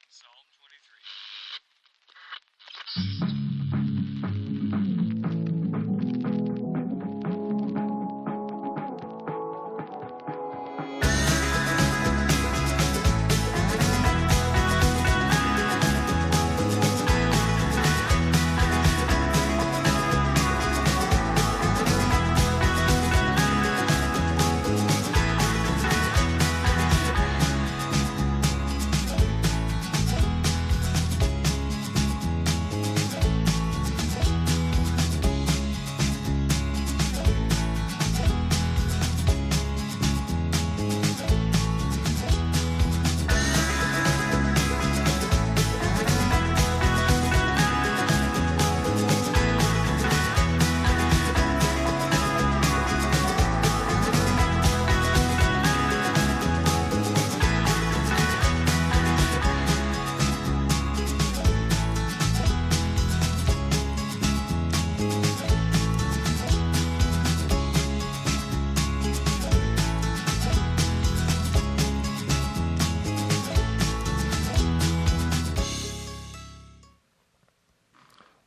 Psalm 23.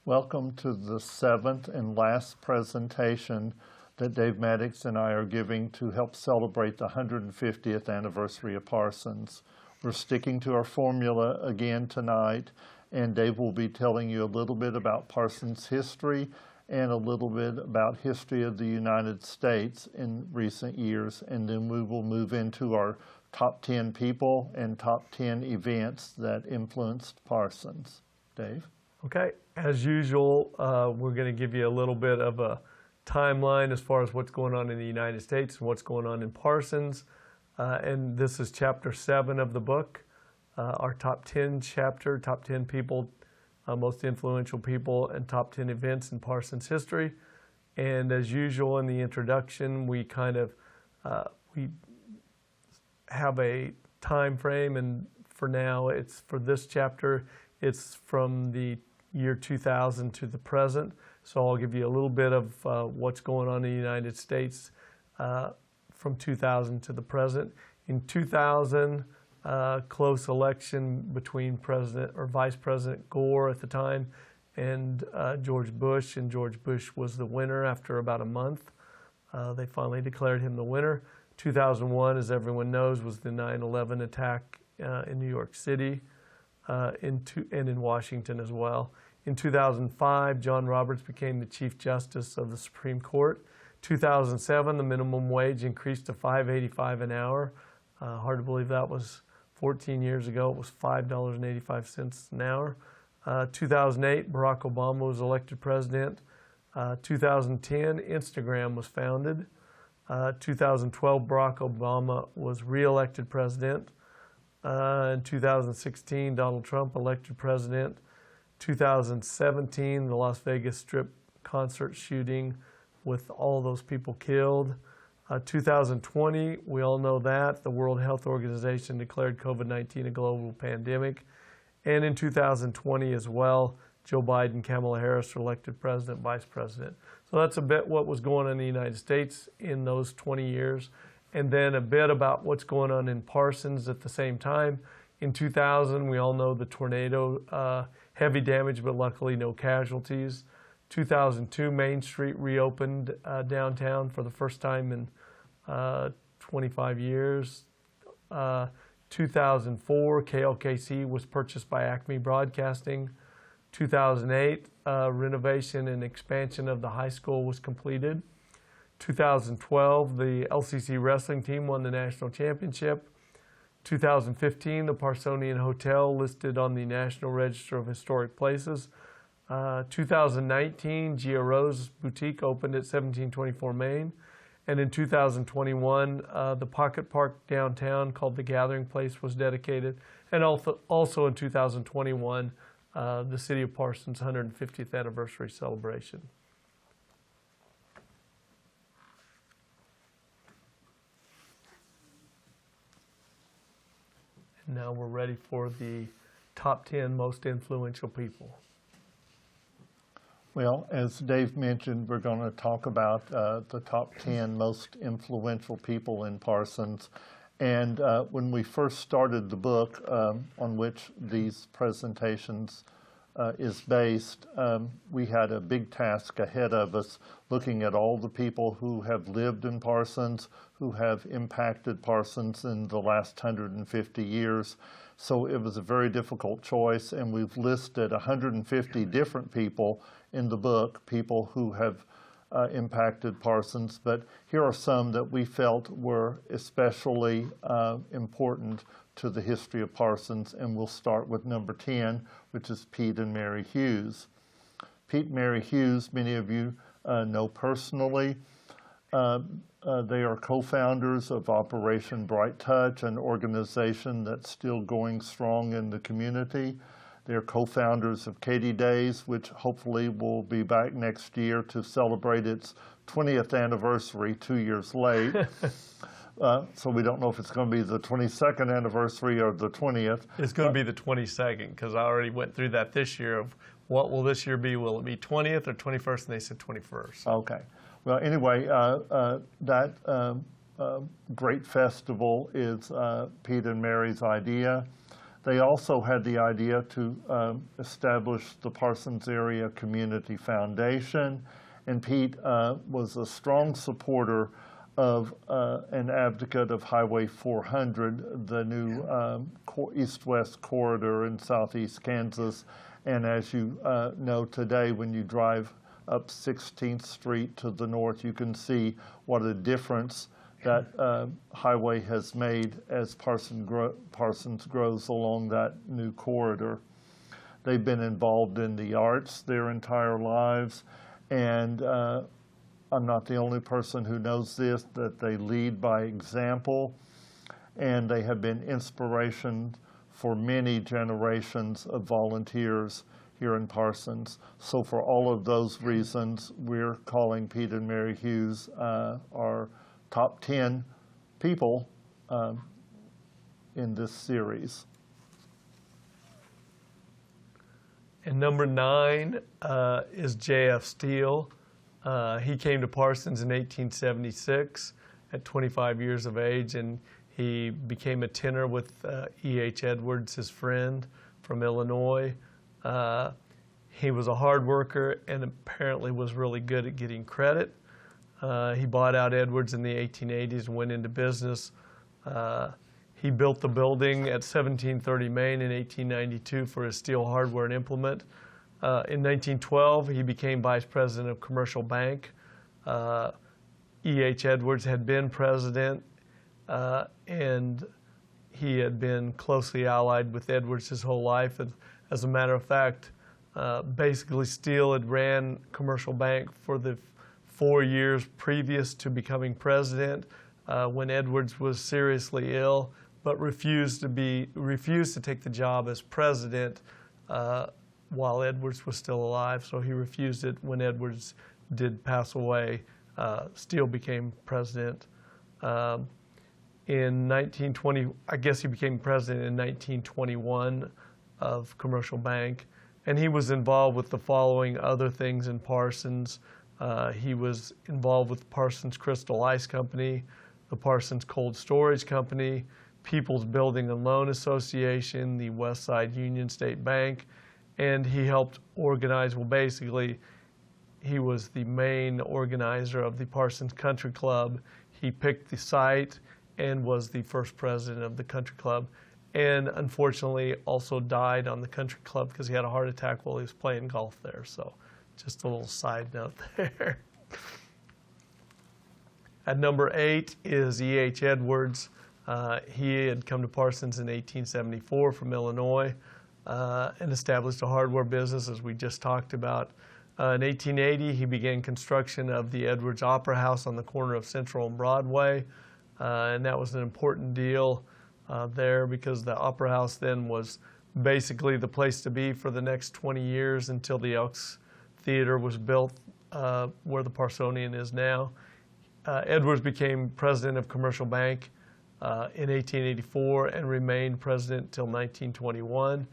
Welcome to the seventh and last presentation that Dave Maddox and I are giving to help celebrate the 150th anniversary of Parsons. We're sticking to our formula again tonight, and Dave will be telling you a little bit about Parsons' history and a little bit about history of the United States in recent years, and then we will move into our top 10 people and top 10 events that influenced Parsons. Dave? Okay, as usual, we're going to give you a little bit of a timeline as far as what's going on in the United States and what's going on in Parsons. And this is chapter 7 of the book, our top 10 chapter, top 10 people, most influential people, and top 10 events in Parsons history. And as usual in the introduction, we kind of we have a time frame, and for now, it's for this chapter, it's from the year 2000 to the present. So I'll give you a little bit of what's going on in the United States from 2000 to the present. In 2000, close election between President or Vice President Gore at the time and George Bush, and George Bush was the winner after about a month. They finally declared him the winner. 2001, as everyone knows, was the 9/11 attack in New York City. And in Washington as well. In 2005, John Roberts became the Chief Justice of the Supreme Court. 2007, the minimum wage increased to $5.85 an hour. Hard to believe that was 14 years ago. It was $5.85 an hour. 2008, Barack Obama was elected president. 2010, Instagram was founded. 2012, Barack Obama was re-elected president. In 2016, Donald Trump elected president. 2017, the Las Vegas Strip concert shooting with all those people killed. 2020, we all know that, the World Health Organization declared COVID-19 a global pandemic. And in 2020 as well, Joe Biden, Kamala Harris were elected president, vice president. So that's a bit what was going on in the United States in those 20 years. And then a bit about what's going on in Parsons at the same time. In 2000, we all know the tornado, heavy damage, but luckily no casualties. 2002, Main Street reopened downtown for the first time in 25 years. 2004, KLKC was purchased by Acme Broadcasting. 2008, renovation and expansion of the high school was completed. 2012, the LCC wrestling team won the national championship. 2015, the Parsonian Hotel listed on the National Register of Historic Places. 2019, Gia Rose Boutique opened at 1724 Main. And in 2021, the Pocket Park downtown called the Gathering Place was dedicated. And also in 2021, the City of Parsons' 150th anniversary celebration. Now we're ready for the top 10 most influential people. Well, as Dave mentioned, we're going to talk about the top 10 most influential people in Parsons. And when we first started the book on which these presentations is based, we had a big task ahead of us looking at all the people who have lived in Parsons, who have impacted Parsons in the last 150 years. So it was a very difficult choice, and we've listed 150 different people in the book, people who have impacted Parsons, but here are some that we felt were especially important to the history of Parsons, and we'll start with number 10, which is Pete and Mary Hughes. Pete and Mary Hughes, many of you know personally. They are co-founders of Operation Bright Touch, an organization that's still going strong in the community. They're co-founders of Katy Days, which hopefully will be back next year to celebrate its 20th anniversary 2 years late. So we don't know if it's going to be the 22nd anniversary or the 20th. It's going to be the 22nd, because I already went through that this year of what will this year be? Will it be 20th or 21st? And they said 21st. Okay. Well, anyway, that great festival is Pete and Mary's idea. They also had the idea to establish the Parsons Area Community Foundation, and Pete was a strong supporter of an advocate of Highway 400, the new east-west corridor in southeast Kansas. And as you know today, when you drive up 16th Street to the north, you can see what a difference that highway has made as Parsons grows along that new corridor. They've been involved in the arts their entire lives, and I'm not the only person who knows this, that they lead by example, and they have been inspiration for many generations of volunteers here in Parsons. So for all of those reasons, we're calling Pete and Mary Hughes our top 10 people in this series. And number 9 is J.F. Steele. He came to Parsons in 1876 at 25 years of age, and he became a tenor with E.H. Edwards, his friend from Illinois. He was a hard worker and apparently was really good at getting credit. He bought out Edwards in the 1880s and went into business. He built the building at 1730 Main in 1892 for his steel hardware and implement. In 1912, he became vice president of Commercial Bank. E.H. Edwards had been president, and he had been closely allied with Edwards his whole life. And as a matter of fact, basically Steele had ran Commercial Bank for the 4 years previous to becoming president, when Edwards was seriously ill, but refused to take the job as president while Edwards was still alive. So he refused it when Edwards did pass away. Steele became president. In 1920, I guess he became president in 1921 of Commercial Bank, and he was involved with the following other things in Parsons. He was involved with Parsons Crystal Ice Company, the Parsons Cold Storage Company, People's Building and Loan Association, the Westside Union State Bank, and he helped organize, well, basically, he was the main organizer of the Parsons Country Club. He picked the site and was the first president of the country club, and unfortunately also died on the country club because he had a heart attack while he was playing golf there. So just a little side note there. At number 8 is E.H. Edwards. He had come to Parsons in 1874 from Illinois and established a hardware business, as we just talked about. In 1880, he began construction of the Edwards Opera House on the corner of Central and Broadway, and that was an important deal there because the Opera House then was basically the place to be for the next 20 years until the Elks Theater was built where the Parsonian is now. Edwards became president of Commercial Bank in 1884 and remained president until 1921.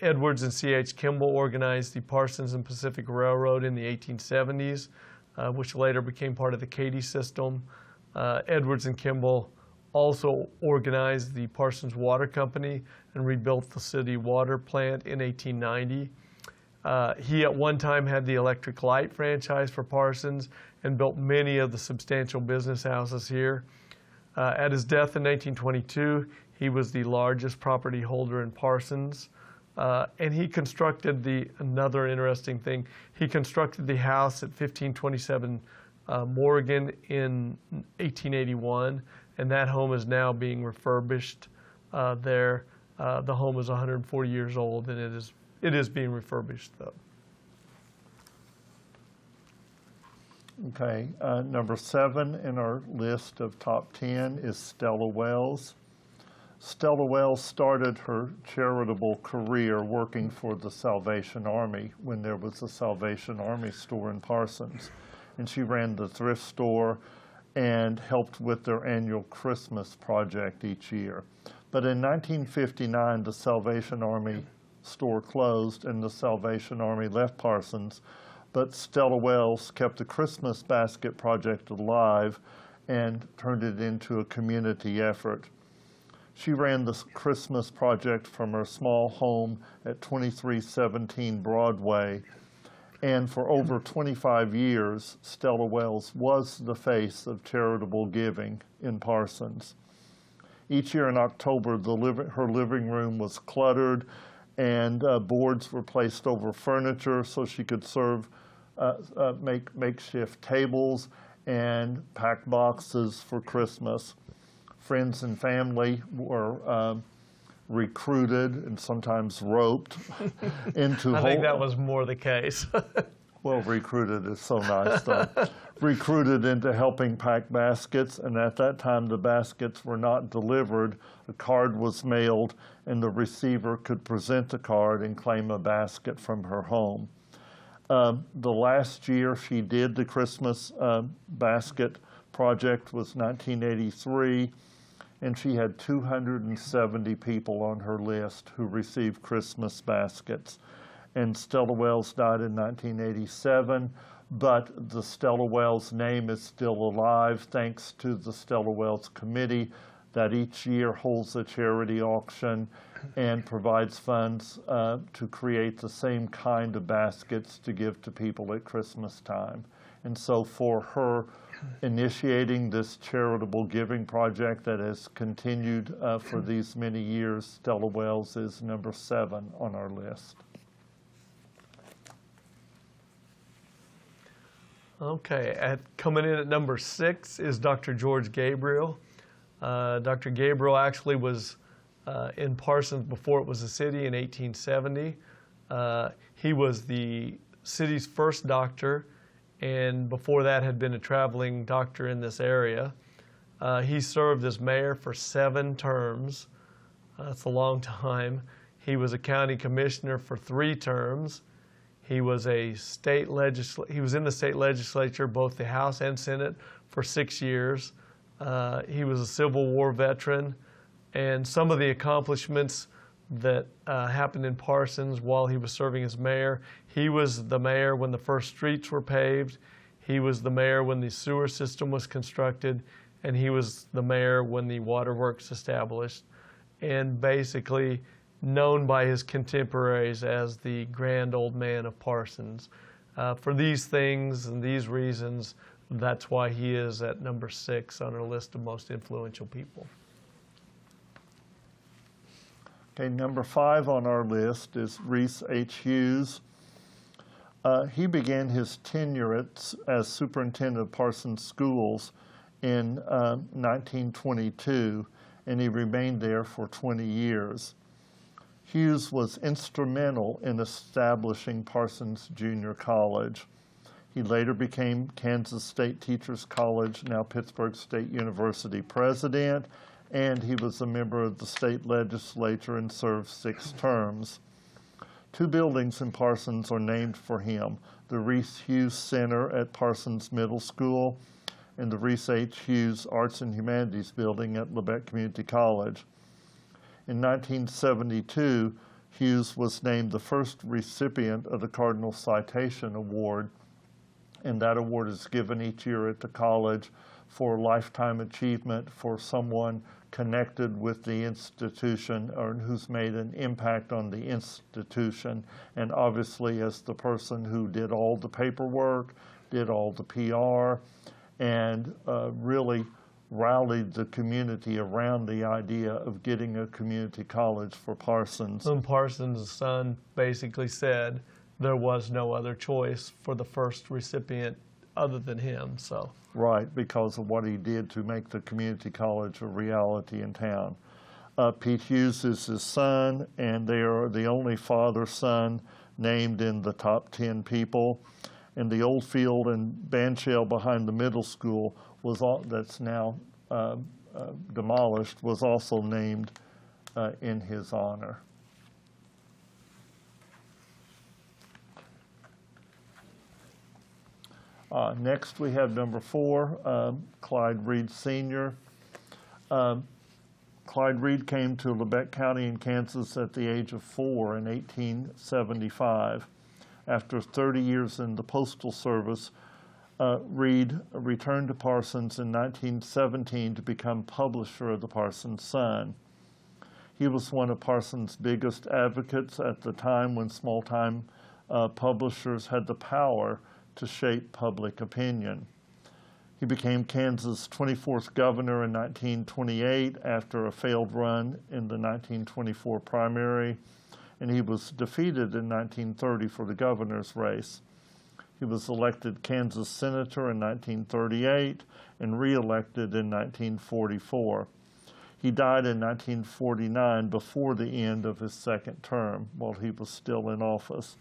Edwards and C.H. Kimball organized the Parsons and Pacific Railroad in the 1870s, which later became part of the Katy system. Edwards and Kimball also organized the Parsons Water Company and rebuilt the city water plant in 1890. He at one time had the electric light franchise for Parsons and built many of the substantial business houses here. At his death in 1922, he was the largest property holder in Parsons. And he constructed another interesting thing, he constructed the house at 1527 Morgan in 1881, and that home is now being refurbished there. The home is 140 years old, and it is being refurbished, though. Okay, number 7 in our list of top 10 is Stella Wells. Stella Wells started her charitable career working for the Salvation Army when there was a Salvation Army store in Parsons. And she ran the thrift store and helped with their annual Christmas project each year. But in 1959, the Salvation Army store closed and the Salvation Army left Parsons, but Stella Wells kept the Christmas basket project alive and turned it into a community effort. She ran the Christmas project from her small home at 2317 Broadway, and for over 25 years, Stella Wells was the face of charitable giving in Parsons. Each year in October, her living room was cluttered and boards were placed over furniture so she could make makeshift tables and pack boxes for Christmas. Friends and family were recruited and sometimes roped into. I think that was more the case. Well, recruited is so nice, though. Recruited into helping pack baskets, and at that time the baskets were not delivered. A card was mailed, and the receiver could present the card and claim a basket from her home. The last year she did the Christmas basket project was 1983, and she had 270 people on her list who received Christmas baskets. And Stella Wells died in 1987, but the Stella Wells name is still alive thanks to the Stella Wells Committee that each year holds a charity auction and provides funds to create the same kind of baskets to give to people at Christmas time. And so for her initiating this charitable giving project that has continued for these many years, Stella Wells is number 7 on our list. Okay, coming in at number 6 is Dr. George Gabriel. Dr. Gabriel actually was in Parsons before it was a city in 1870. He was the city's first doctor, and before that had been a traveling doctor in this area. He served as mayor for 7 terms. That's a long time. He was a county commissioner for 3 terms. He was he was in the state legislature, both the House and Senate, for 6 years. He was a Civil War veteran, and some of the accomplishments that happened in Parsons while he was serving as mayor. He was the mayor when the first streets were paved. He was the mayor when the sewer system was constructed, and he was the mayor when the waterworks established, and basically known by his contemporaries as the grand old man of Parsons. For these things and these reasons, that's why he is at number 6 on our list of most influential people. Okay, number 5 on our list is Reese H. Hughes. He began his tenure as superintendent of Parsons Schools in 1922, and he remained there for 20 years. Hughes was instrumental in establishing Parsons Junior College. He later became Kansas State Teachers College, now Pittsburgh State University president, and he was a member of the state legislature and served 6 terms. 2 buildings in Parsons are named for him, the Reese Hughes Center at Parsons Middle School and the Reese H. Hughes Arts and Humanities Building at Lebec Community College. In 1972, Hughes was named the first recipient of the Cardinal Citation Award, and that award is given each year at the college for lifetime achievement for someone connected with the institution or who's made an impact on the institution. And obviously as the person who did all the paperwork, did all the PR, and really rallied the community around the idea of getting a community college for Parsons. And Parsons' son basically said there was no other choice for the first recipient other than him. So right, because of what he did to make the community college a reality in town. Pete Hughes is his son, and they are the only father-son named in the top 10 people. And the old field and bandshell behind the middle school was that's now demolished, was also named in his honor. Next we have number 4, Clyde Reed Sr. Clyde Reed came to Lebec County in Kansas at the age of 4 in 1875. After 30 years in the Postal Service, Reed returned to Parsons in 1917 to become publisher of the Parsons Sun. He was one of Parsons' biggest advocates at the time when small-time publishers had the power to shape public opinion. He became Kansas' 24th governor in 1928 after a failed run in the 1924 primary, and he was defeated in 1930 for the governor's race. He was elected Kansas senator in 1938 and re-elected in 1944. He died in 1949 before the end of his second term while he was still in office.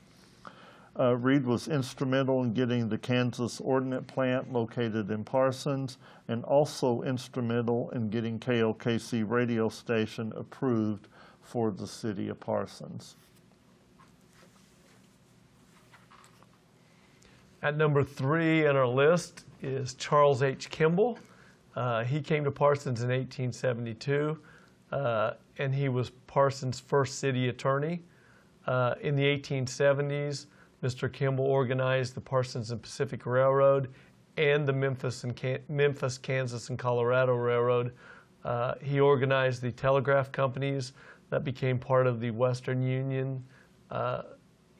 Reed was instrumental in getting the Kansas Ordinance Plant located in Parsons, and also instrumental in getting KLKC radio station approved for the city of Parsons. At number 3 on our list is Charles H. Kimball. He came to Parsons in 1872, and he was Parsons' first city attorney. In the 1870s, Mr. Kimball organized the Parsons and Pacific Railroad and the Memphis, Kansas, and Colorado Railroad. He organized the telegraph companies that became part of the Western Union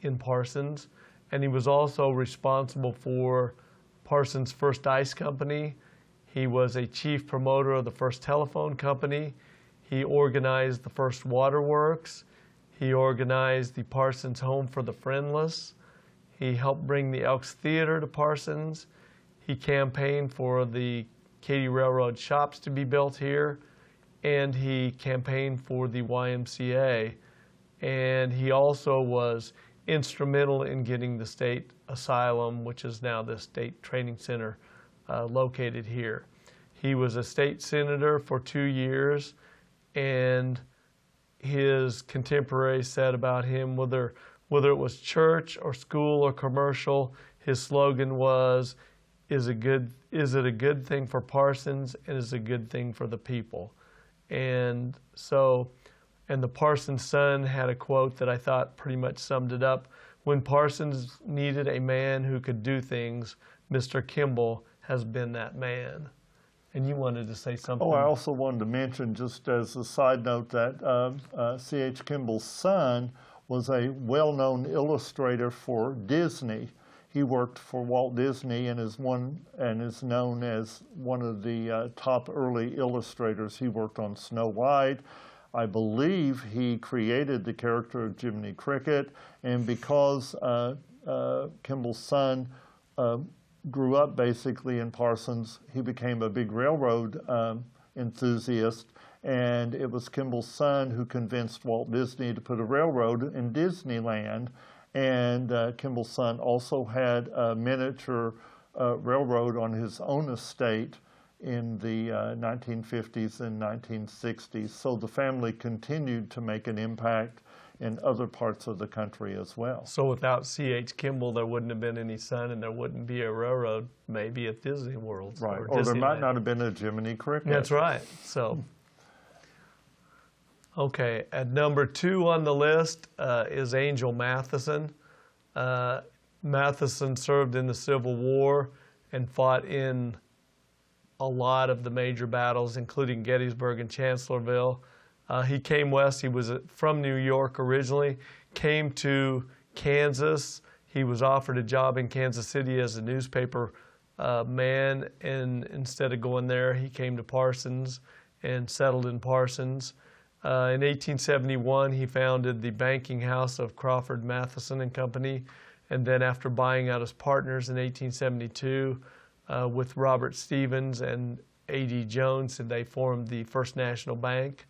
in Parsons. And he was also responsible for Parsons' first ice company. He was a chief promoter of the first telephone company. He organized the first waterworks. He organized the Parsons Home for the Friendless. He helped bring the Elks Theater to Parsons. He campaigned for the Katy Railroad shops to be built here, and he campaigned for the YMCA. And he also was instrumental in getting the state asylum, which is now the state training center located here. He was a state senator for 2 years, and his contemporaries said about him, whether it was church or school or commercial, his slogan was, is it a good thing for Parsons, and is it a good thing for the people? And the Parsons Sun had a quote that I thought pretty much summed it up. When Parsons needed a man who could do things, Mr. Kimball has been that man. And you wanted to say something. Oh, I also wanted to mention, just as a side note, that C.H. Kimball's son was a well-known illustrator for Disney. He worked for Walt Disney and is known as one of the top early illustrators. He worked on Snow White. I believe he created the character of Jiminy Cricket, and because Kimball's son grew up basically in Parsons, he became a big railroad enthusiast, and it was Kimball's son who convinced Walt Disney to put a railroad in Disneyland. And Kimball's son also had a miniature railroad on his own estate in the 1950s and 1960s. So the family continued to make an impact in other parts of the country as well. So without C.H. Kimball, there wouldn't have been any sun, and there wouldn't be a railroad maybe at Disney World. Right, or there might not have been a Jiminy Cricket. That's right. So, okay, at number 2 on the list is Angel Matheson. Matheson served in the Civil War and fought in a lot of the major battles, including Gettysburg and Chancellorsville. He came west. He was from New York originally, came to Kansas. He was offered a job in Kansas City as a newspaper man, and instead of going there, he came to Parsons and settled in Parsons. In 1871, he founded the banking house of Crawford, Matheson and Company, and then after buying out his partners in 1872 with Robert Stevens and A.D. Jones, and they formed the First National Bank.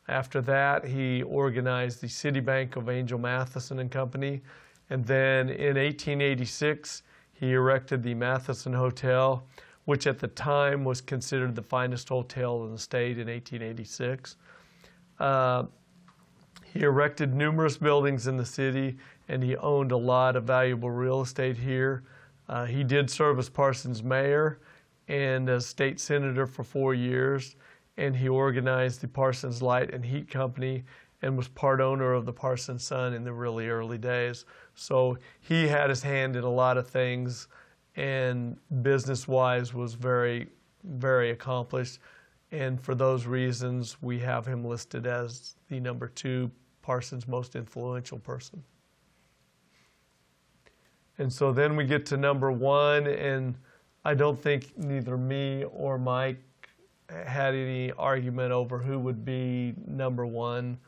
After that, he organized the City Bank of Angel Matheson and Company, and then in 1886, he erected the Matheson Hotel, which at the time was considered the finest hotel in the state in 1886. He erected numerous buildings in the city, and he owned a lot of valuable real estate here. He did serve as Parsons mayor and as state senator for 4 years, and he organized the Parsons Light and Heat Company and was part owner of the Parsons Sun in the really early days. So he had his hand in a lot of things, and business-wise was very, very accomplished. And for those reasons, we have him listed as the number 2 Parsons most influential person. And so then we get to number 1, and I don't think neither me or Mike had any argument over who would be number 1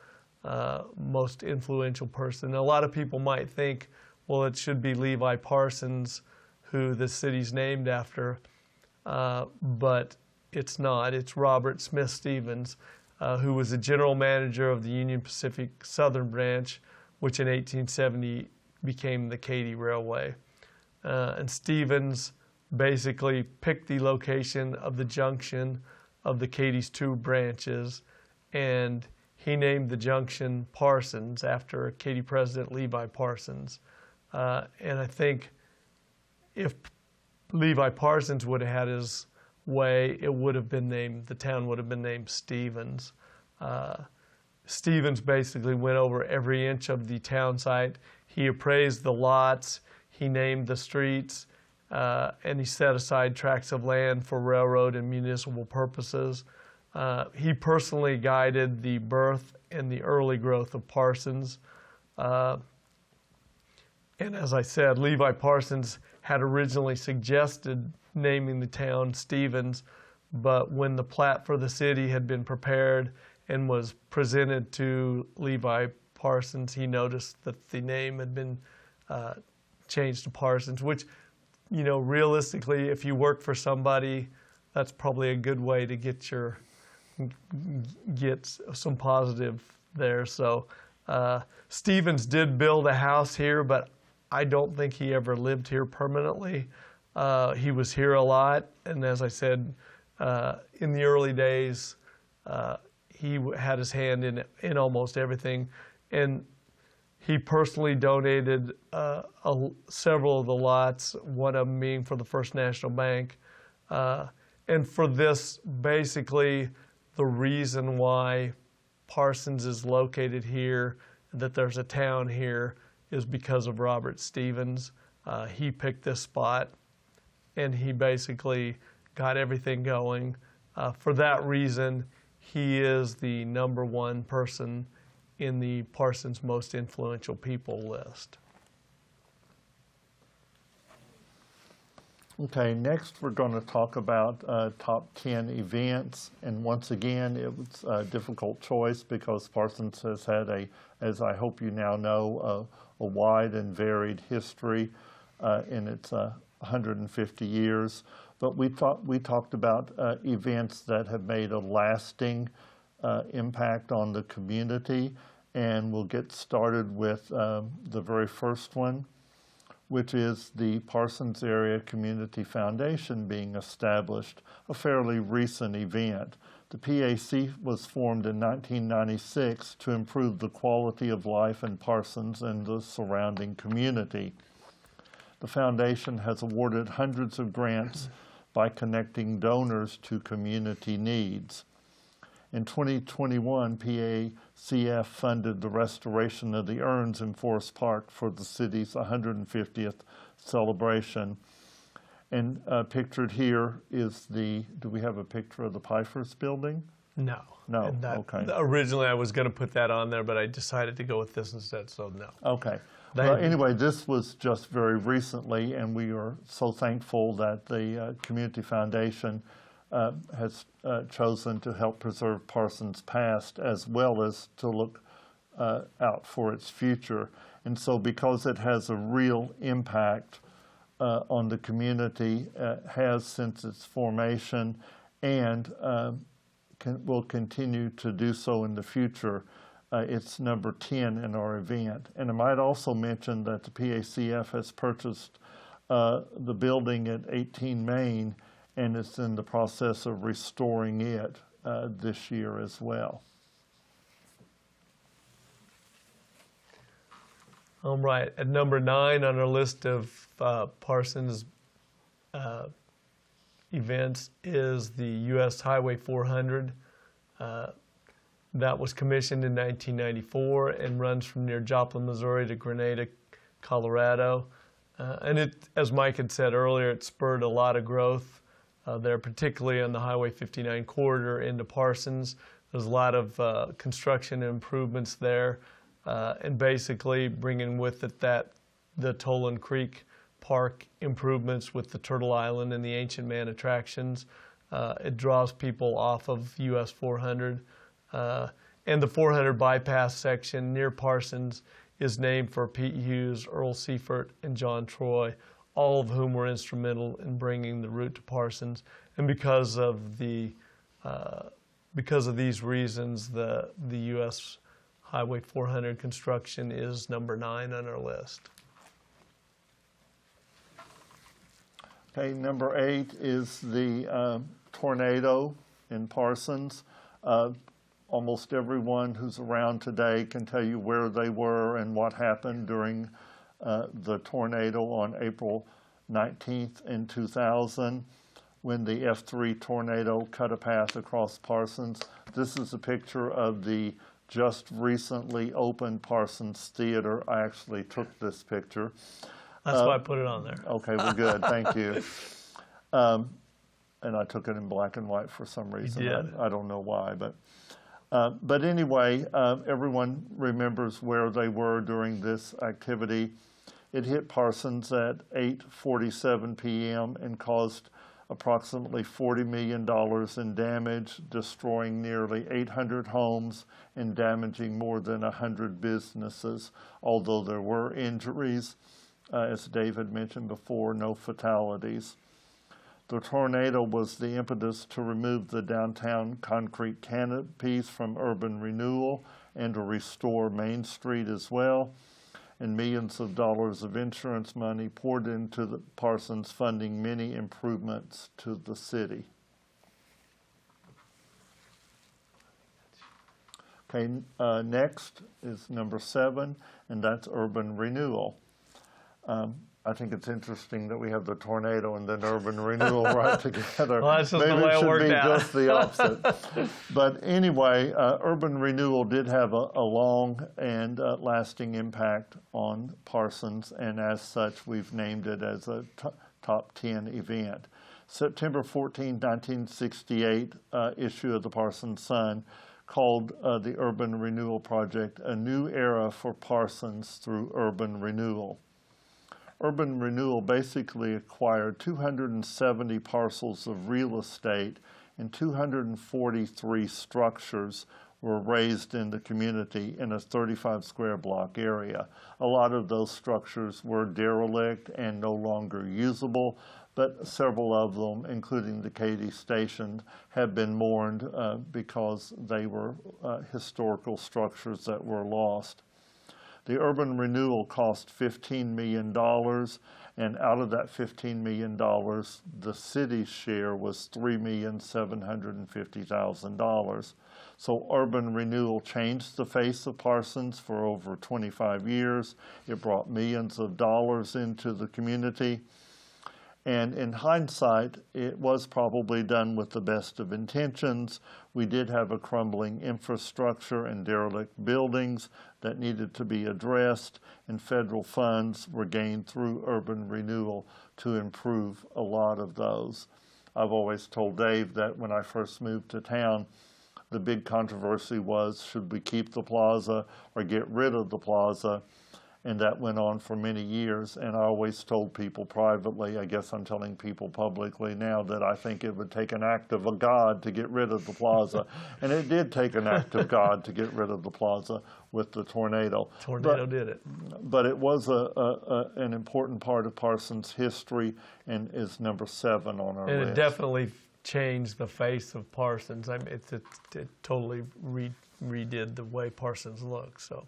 most influential person. A lot of people might think, well, it should be Levi Parsons, who the city's named after, but it's not. It's Robert Smith Stevens, who was the general manager of the Union Pacific Southern Branch, which in 1870 became the Katy Railway. And Stevens basically picked the location of the junction of the Katy's 2 branches, and he named the junction Parsons after Katy President Levi Parsons. And I think if Levi Parsons would have had his way, it would have been named, the town would have been named Stevens. Stevens basically went over every inch of the town site. He appraised the lots, he named the streets, and he set aside tracts of land for railroad and municipal purposes. He personally guided the birth and the early growth of Parsons. And as I said, Levi Parsons had originally suggested naming the town Stevens, but when the plat for the city had been prepared and was presented to Levi Parsons, he noticed that the name had been changed to Parsons, which, you know, realistically, if you work for somebody, that's probably a good way to get some positive there. So Stevens did build a house here, but I don't think he ever lived here permanently. He was here a lot, and as I said, in the early days, he had his hand in almost everything, and he personally donated several of the lots, one of them being for the First National Bank. And for this, basically, the reason why Parsons is located here, that there's a town here, is because of Robert Stevens. He picked this spot, and he basically got everything going. For that reason, he is the number 1 person in the Parsons Most Influential People list. Okay, next we're going to talk about top 10 events. And once again, it was a difficult choice because Parsons has had as I hope you now know, a wide and varied history in its 150 years. But we talked about events that have made a lasting impact on the community, and we'll get started with the very first one, which is the Parsons Area Community Foundation being established, a fairly recent event. The PAC was formed in 1996 to improve the quality of life in Parsons and the surrounding community. The foundation has awarded hundreds of grants by connecting donors to community needs. In 2021, PACF funded the restoration of the urns in Forest Park for the city's 150th celebration. And pictured here is do we have a picture of the Pfeiffer's building? No. No, And okay. Originally, I was going to put that on there, but I decided to go with this instead, so no. Okay. Thank Well, you. anyway, this was just very recently, and we are so thankful that the Community Foundation has chosen to help preserve Parsons' past as well as to look out for its future. And so because it has a real impact on the community, has since its formation, and will continue to do so in the future, it's number 10 in our event. And I might also mention that the PACF has purchased the building at 18 Main, and it's in the process of restoring it this year as well. All right, at number 9 on our list of Parsons events is the U.S. Highway 400. That was commissioned in 1994 and runs from near Joplin, Missouri to Grenada, Colorado. And it, as Mike had said earlier, it spurred a lot of growth there, particularly on the Highway 59 corridor into Parsons. There's a lot of construction improvements there, and basically bringing with it the Toland Creek Park improvements with the Turtle Island and the Ancient Man attractions. It draws people off of US 400. And the 400 bypass section near Parsons is named for Pete Hughes, Earl Seifert, and John Troy, all of whom were instrumental in bringing the route to Parsons. And because of these reasons, the U.S. Highway 400 construction is number 9 on our list. Okay, number 8 is the tornado in Parsons. Almost everyone who's around today can tell you where they were and what happened during the tornado on April 19th in 2000 when the F3 tornado cut a path across Parsons. This is a picture of the just recently opened Parsons Theater. I actually took this picture. That's why I put it on there. Okay, well, good. Thank you. And I took it in black and white for some reason. You did. I don't know why, but anyway, everyone remembers where they were during this activity. It hit Parsons at 8:47 p.m. and caused approximately $40 million in damage, destroying nearly 800 homes and damaging more than 100 businesses. Although there were injuries, as David mentioned before, no fatalities. The tornado was the impetus to remove the downtown concrete canopies from urban renewal and to restore Main Street as well. And millions of dollars of insurance money poured into the Parsons, funding many improvements to the city. Okay, next is number 7, and that's urban renewal. I think it's interesting that we have the tornado and then urban renewal right together. Well, that's just Maybe the way it it should worked be out. just the opposite. But anyway, urban renewal did have a long and lasting impact on Parsons, and as such, we've named it as a top 10 event. September 14, 1968 issue of the Parsons Sun called the Urban Renewal Project a new era for Parsons through urban renewal. Urban Renewal basically acquired 270 parcels of real estate and 243 structures were raised in the community in a 35 square block area. A lot of those structures were derelict and no longer usable, but several of them, including the Katy station, have been mourned because they were historical structures that were lost. The urban renewal cost $15 million, and out of that $15 million, the city's share was $3,750,000. So urban renewal changed the face of Parsons for over 25 years. It brought millions of dollars into the community. And in hindsight, it was probably done with the best of intentions. We did have a crumbling infrastructure and derelict buildings that needed to be addressed, and federal funds were gained through urban renewal to improve a lot of those. I've always told Dave that when I first moved to town, the big controversy was, should we keep the plaza or get rid of the plaza? And that went on for many years, and I always told people privately, I guess I'm telling people publicly now, that I think it would take an act of a God to get rid of the plaza. And it did take an act of God to get rid of the plaza with the tornado. Tornado did it. But it was an important part of Parsons' history and is number 7 on our list. And it definitely changed the face of Parsons. I mean, it totally redid the way Parsons looks. So.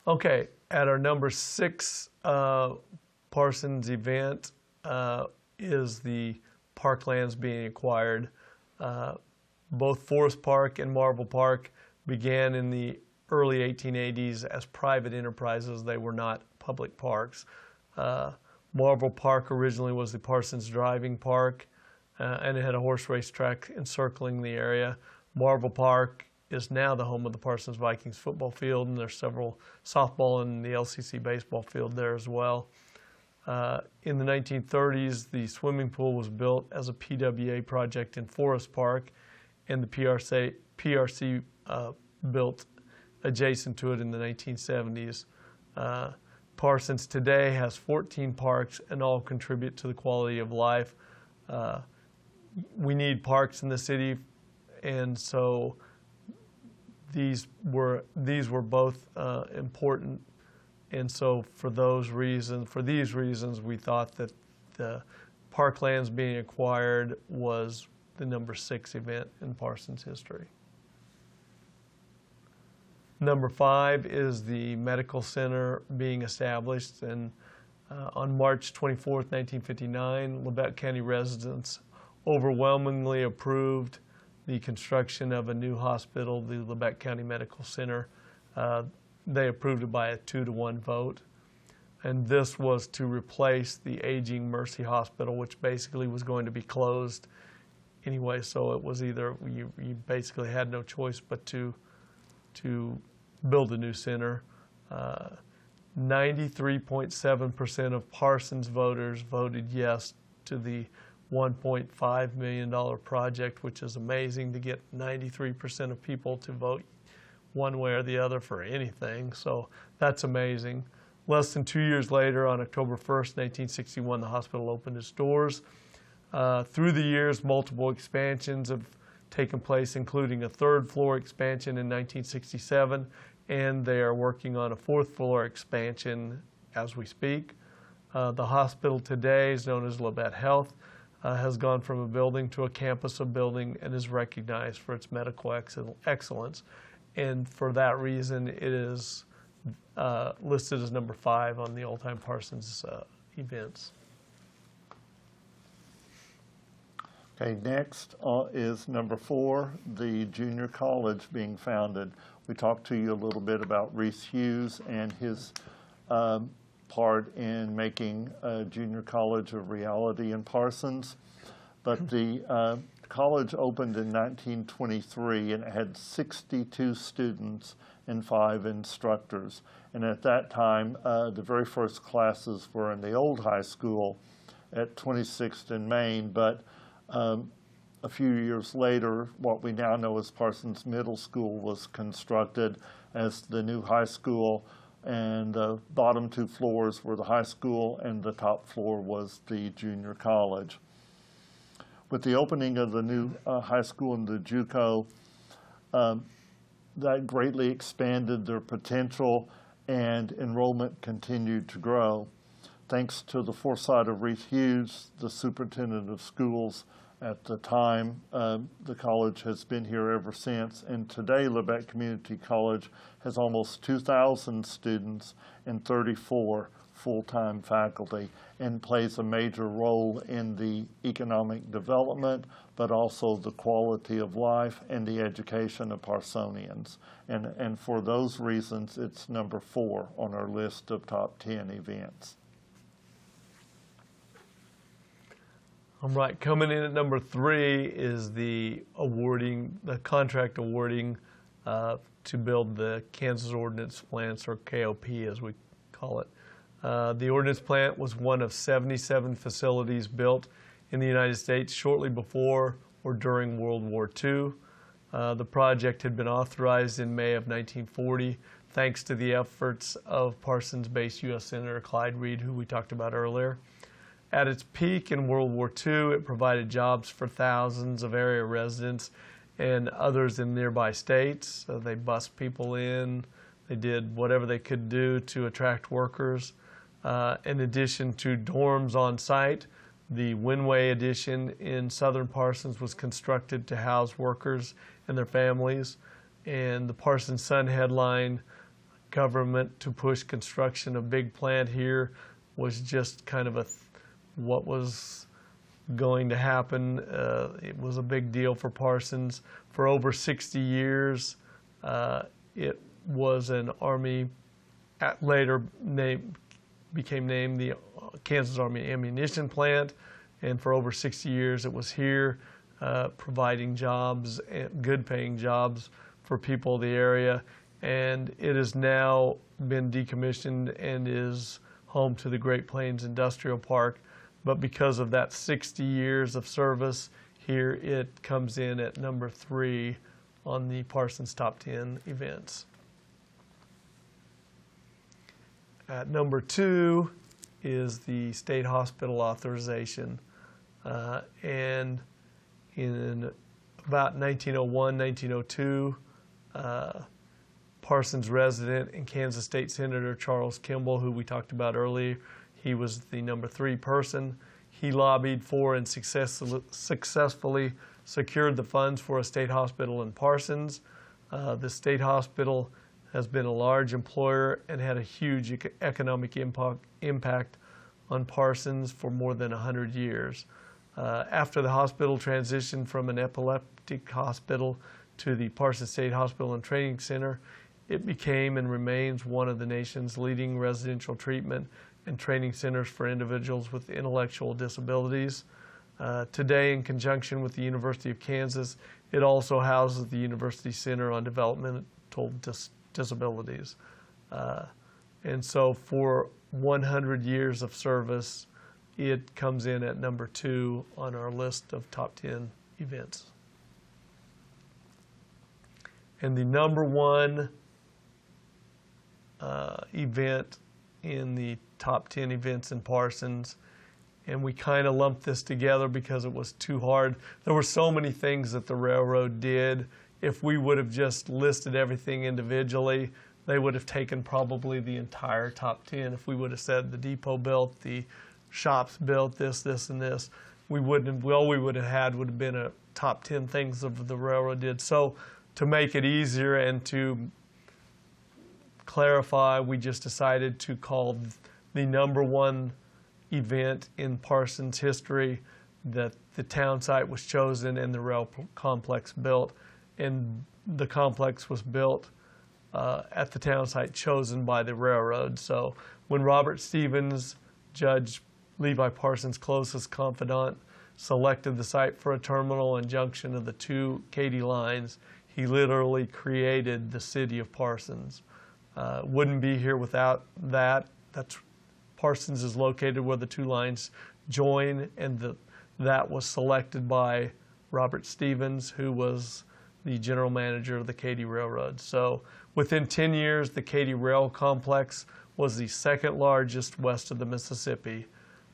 Okay, at our number 6 Parsons event is the parklands being acquired. Both Forest Park and Marble Park began in the early 1880s as private enterprises. They were not public parks. Marble Park originally was the Parsons Driving Park, and it had a horse race track encircling the area. Marble Park is now the home of the Parsons Vikings football field, and there's several softball and the LCC baseball field there as well. In the 1930s, the swimming pool was built as a PWA project in Forest Park, and the PRC built adjacent to it in the 1970s. Parsons today has 14 parks, and all contribute to the quality of life. We need parks in the city, and so these were both important, and so for these reasons, we thought that the parklands being acquired was the number 6 event in Parsons history. Number 5 is the medical center being established, and on March 24th, 1959, Labette County residents overwhelmingly approved the construction of a new hospital, the Labette County Medical Center. They approved it by a 2-to-1 vote. And this was to replace the aging Mercy Hospital, which basically was going to be closed anyway. So it was either, you basically had no choice but to build a new center. 93.7% of Parsons voters voted yes to the $1.5 million project, which is amazing to get 93% of people to vote one way or the other for anything. So that's amazing. Less than 2 years later, on October 1st, 1961, the hospital opened its doors. Through the years, multiple expansions have taken place, including a 3rd floor expansion in 1967, and they are working on a 4th floor expansion as we speak. The hospital today is known as Labette Health. Has gone from a building to a campus of building and is recognized for its medical excellence. And for that reason, it is listed as number 5 on the all-time Parsons events. Okay, next is number 4, the junior college being founded. We talked to you a little bit about Reese Hughes and his part in making a junior college a reality in Parsons. But the college opened in 1923, and it had 62 students and 5 instructors. And at that time, the very first classes were in the old high school at 26th and Main, but a few years later, what we now know as Parsons Middle School was constructed as the new high school, and the bottom 2 floors were the high school, and the top floor was the junior college. With the opening of the new high school and the JUCO, that greatly expanded their potential, and enrollment continued to grow. Thanks to the foresight of Reese Hughes, the superintendent of schools at the time, the college has been here ever since, and today Labette Community College has almost 2,000 students and 34 full-time faculty, and plays a major role in the economic development, but also the quality of life and the education of Parsonians. And for those reasons, it's number 4 on our list of top 10 events. All right, coming in at number 3 is the contract awarding to build the Kansas Ordinance Plants, or KOP as we call it. The Ordinance Plant was one of 77 facilities built in the United States shortly before or during World War II. The project had been authorized in May of 1940 thanks to the efforts of Parsons-based U.S. Senator Clyde Reed, who we talked about earlier. At its peak in World War II, it provided jobs for thousands of area residents and others in nearby states. So they bussed people in. They did whatever they could do to attract workers. In addition to dorms on site, the Winway addition in southern Parsons was constructed to house workers and their families. And the Parsons Sun headline, "Government to push construction of big plant here," was just kind of what was going to happen. It was a big deal for Parsons. For over 60 years, it was an Army, later became named the Kansas Army Ammunition Plant, and for over 60 years it was here, providing jobs, good paying jobs for people of the area. And it has now been decommissioned and is home to the Great Plains Industrial Park. But because of that 60 years of service, here it comes in at number 3 on the Parsons Top 10 events. At number 2 is the state hospital authorization. And in about 1901, 1902, Parsons resident and Kansas State Senator Charles Kimball, who we talked about earlier, he was the number 3 person. He lobbied for and successfully secured the funds for a state hospital in Parsons. The state hospital has been a large employer and had a huge economic impact on Parsons for more than 100 years. After the hospital transitioned from an epileptic hospital to the Parsons State Hospital and Training Center, it became and remains one of the nation's leading residential treatment and training centers for individuals with intellectual disabilities. Today, in conjunction with the University of Kansas, it also houses the University Center on Developmental Disabilities. And so for 100 years of service, it comes in at number 2 on our list of top 10 events. And the number 1 event in the top 10 events in Parsons, and we kind of lumped this together because it was too hard. There were so many things that the railroad did. If we would have just listed everything individually, they would have taken probably the entire top 10. If we would have said the depot built, the shops built, this, and this, we wouldn't have, all we would have had would have been a top 10 things of the railroad did. So to make it easier and to clarify, we just decided to call the number 1 event in Parsons history that the town site was chosen and the rail complex built. And the complex was built at the town site chosen by the railroad. So when Robert Stevens, Judge Levi Parsons' closest confidant, selected the site for a terminal and junction of the 2 Katy lines, he literally created the city of Parsons. Wouldn't be here without that. Parsons is located where the 2 lines join, and that was selected by Robert Stevens, who was the general manager of the Katy Railroad. So within 10 years, the Katy Rail Complex was the 2nd largest west of the Mississippi.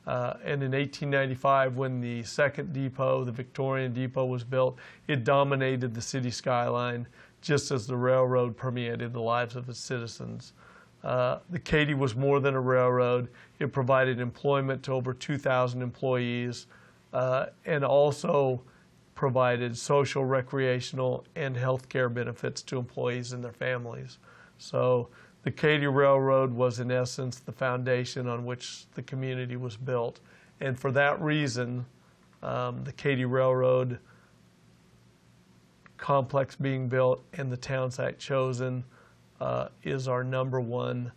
And in 1895, when the 2nd depot, the Victorian Depot, was built, it dominated the city skyline, just as the railroad permeated the lives of its citizens. The Katy was more than a railroad. It provided employment to over 2,000 employees and also provided social, recreational, and health care benefits to employees and their families. So the Katy Railroad was, in essence, the foundation on which the community was built. And for that reason, the Katy Railroad complex being built and the town site chosen is our number 1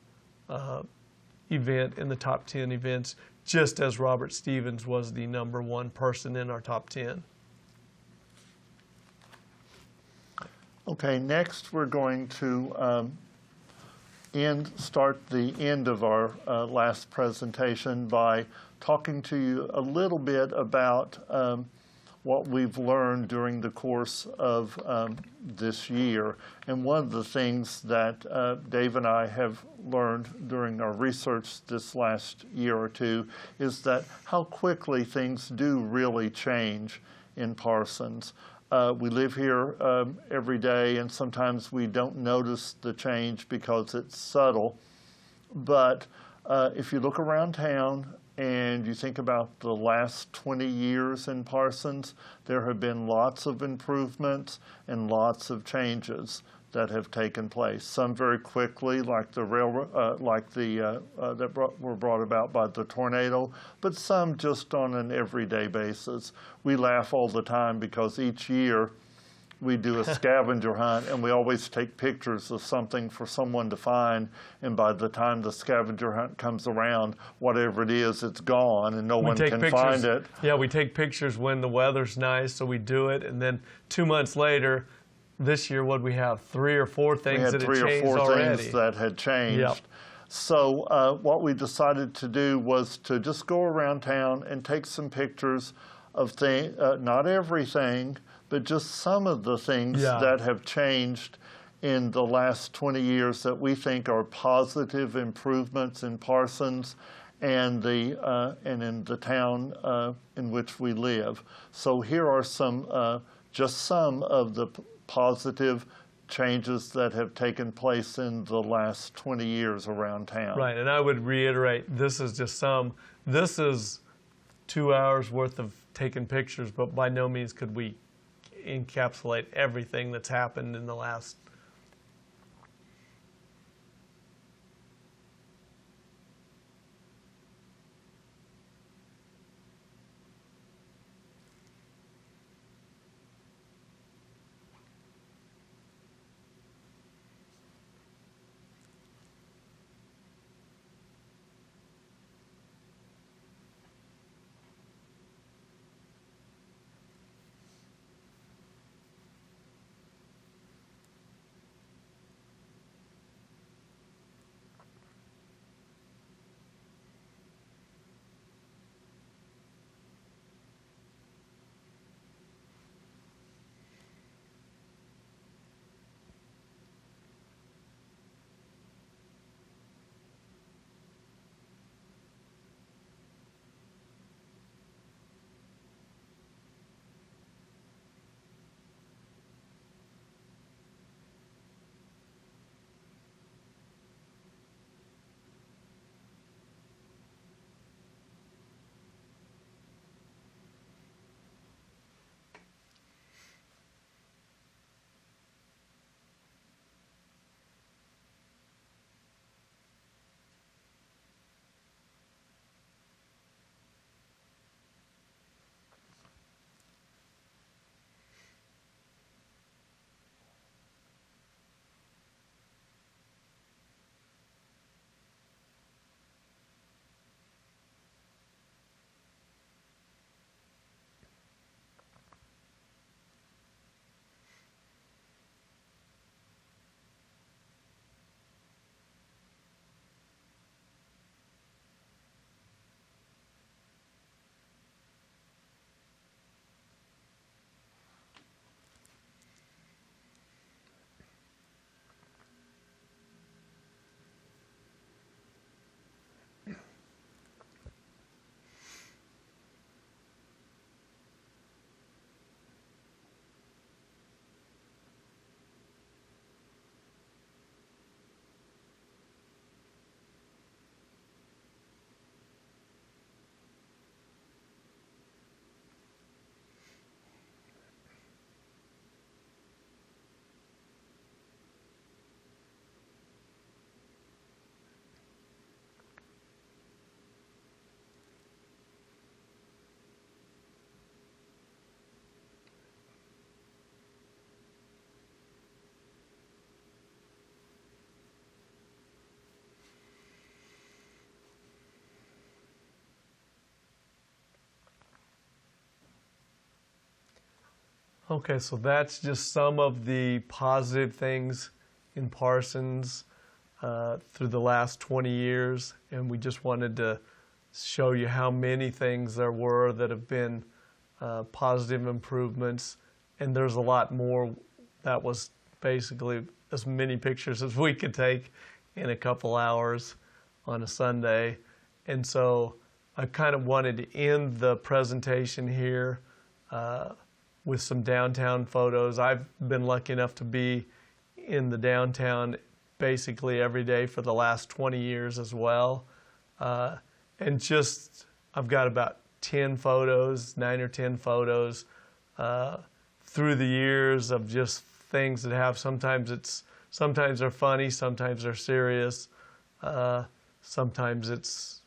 event in the top 10 events, just as Robert Stevens was the #1 person in our top 10. Okay, next we're going to start the end of our last presentation by talking to you a little bit about what we've learned during the course of this year. And one of the things that Dave and I have learned during our research this last year or two is that how quickly things do really change in Parsons. We live here every day, and sometimes we don't notice the change because it's subtle. But if you look around town and you think about the last 20 years in Parsons, there have been lots of improvements and lots of changes that have taken place. Some very quickly, like the railroad, were brought about by the tornado, but some just on an everyday basis. We laugh all the time because each year we do a scavenger hunt, and we always take pictures of something for someone to find, and by the time the scavenger hunt comes around, whatever it is, it's gone, and no one can find it. Yeah, we take pictures when the weather's nice, so we do it, and then 2 months later, this year, what we have, 3 or 4 things that had changed already. We had 3 or 4 things that had changed. Yep. So what we decided to do was to just go around town and take some pictures of things, not everything, but just some of the things that have changed in the last 20 years that we think are positive improvements in Parsons and in the town in which we live. So here are just some of the positive changes that have taken place in the last 20 years around town. Right, and I would reiterate, this is just some. This is 2 hours worth of taking pictures, but by no means could we encapsulate everything that's happened in the last. Okay, so that's just some of the positive things in Parsons through the last 20 years, and we just wanted to show you how many things there were that have been positive improvements, and there's a lot more. That was basically as many pictures as we could take in a couple hours on a Sunday. And so I kind of wanted to end the presentation here with some downtown photos. I've been lucky enough to be in the downtown basically every day for the last 20 years as well. And just, I've got about 10 photos, 9 or 10 photos through the years of just things that have, sometimes they're funny, sometimes they're serious, sometimes it's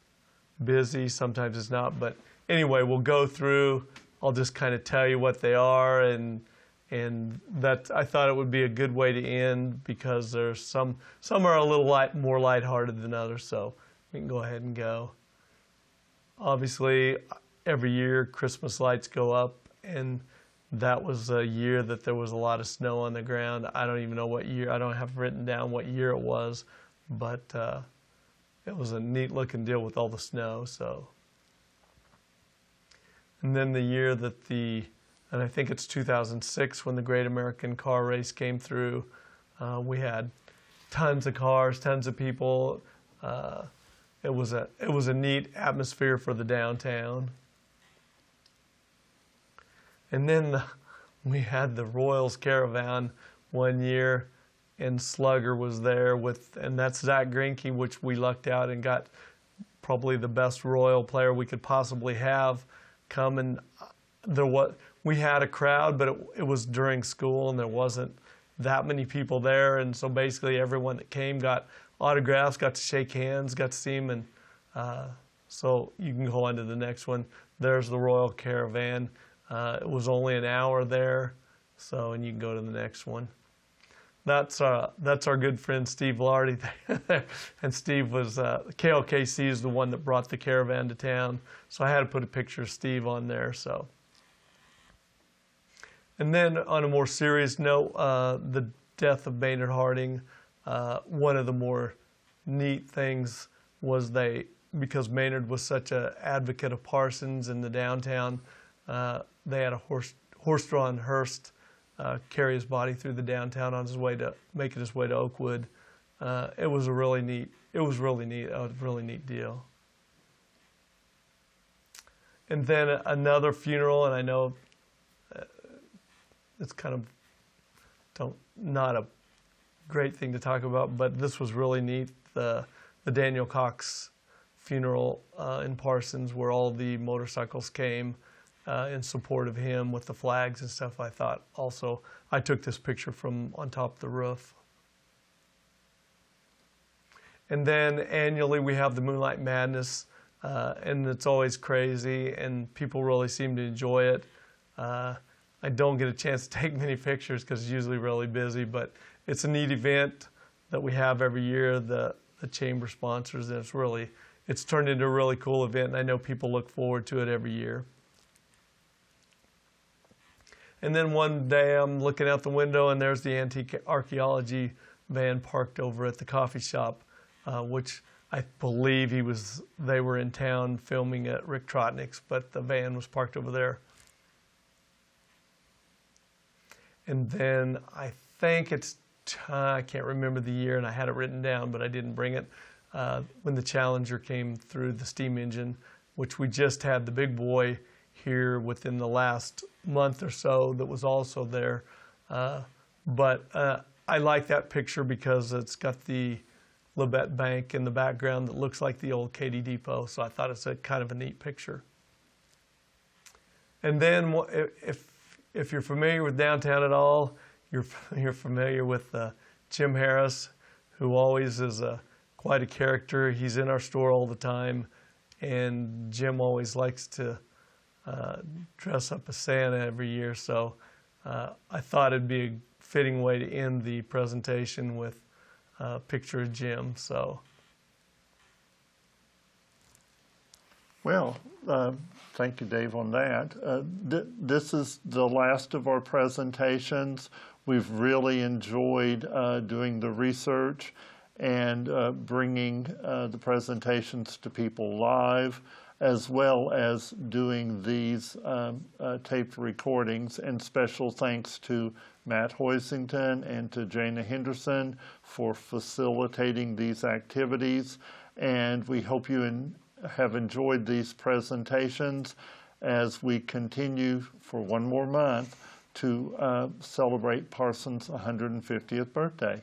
busy, sometimes it's not. But anyway, we'll go through. I'll just kind of tell you what they are, and that I thought it would be a good way to end because there's some are a little more lighthearted than others. So we can go ahead and go. Obviously, every year Christmas lights go up, and that was a year that there was a lot of snow on the ground. I don't even know what year. I don't have written down what year it was, but it was a neat looking deal with all the snow. So. And then the year that and I think it's 2006 when the Great American Car Race came through, we had tons of cars, tons of people. It was a neat atmosphere for the downtown. And then we had the Royals Caravan one year, and Slugger was there and that's Zach Greinke, which we lucked out and got probably the best Royal player we could possibly have come. And we had a crowd, but it was during school and there wasn't that many people there. And so basically everyone that came got autographs, got to shake hands, got to see him. And so you can go on to the next one. There's the Royal Caravan. It was only an hour there, and you can go to the next one. That's our good friend Steve Lardy there. And Steve was, KLKC is the one that brought the caravan to town. So I had to put a picture of Steve on there. So. And then on a more serious note, the death of Maynard Harding, one of the more neat things was because Maynard was such an advocate of Parsons in the downtown, they had a horse-drawn hearse carry his body through the downtown on his way to making his way to Oakwood. It was really neat. A really neat deal. And then another funeral, and I know it's kind of not a great thing to talk about, but this was really neat. The Daniel Cox funeral in Parsons, where all the motorcycles came in support of him with the flags and stuff. I thought also, I took this picture from on top of the roof. And then annually we have the Moonlight Madness, and it's always crazy, and people really seem to enjoy it. I don't get a chance to take many pictures because it's usually really busy, but it's a neat event that we have every year, the chamber sponsors, and it's turned into a really cool event, and I know people look forward to it every year. And then one day I'm looking out the window and there's the antique archaeology van parked over at the coffee shop, which I believe they were in town filming at Rick Trotnick's, but the van was parked over there. And then I think I can't remember the year and I had it written down, but I didn't bring it, when the Challenger came through the steam engine, which we just had the big boy here within the last month or so that was also there. But I like that picture because it's got the Labette Bank in the background that looks like the old Katy Depot, so I thought it's kind of a neat picture. And then if you're familiar with downtown at all, you're familiar with Jim Harris, who always is quite a character. He's in our store all the time, and Jim always likes to dress up as Santa every year. So I thought it'd be a fitting way to end the presentation with a picture of Jim. So Well, thank you, Dave, on that. This is the last of our presentations. We've really enjoyed doing the research and bringing the presentations to people live, as well as doing these taped recordings. And special thanks to Matt Hoisington and to Jana Henderson for facilitating these activities. And we hope you have enjoyed these presentations as we continue for one more month to celebrate Parsons' 150th birthday.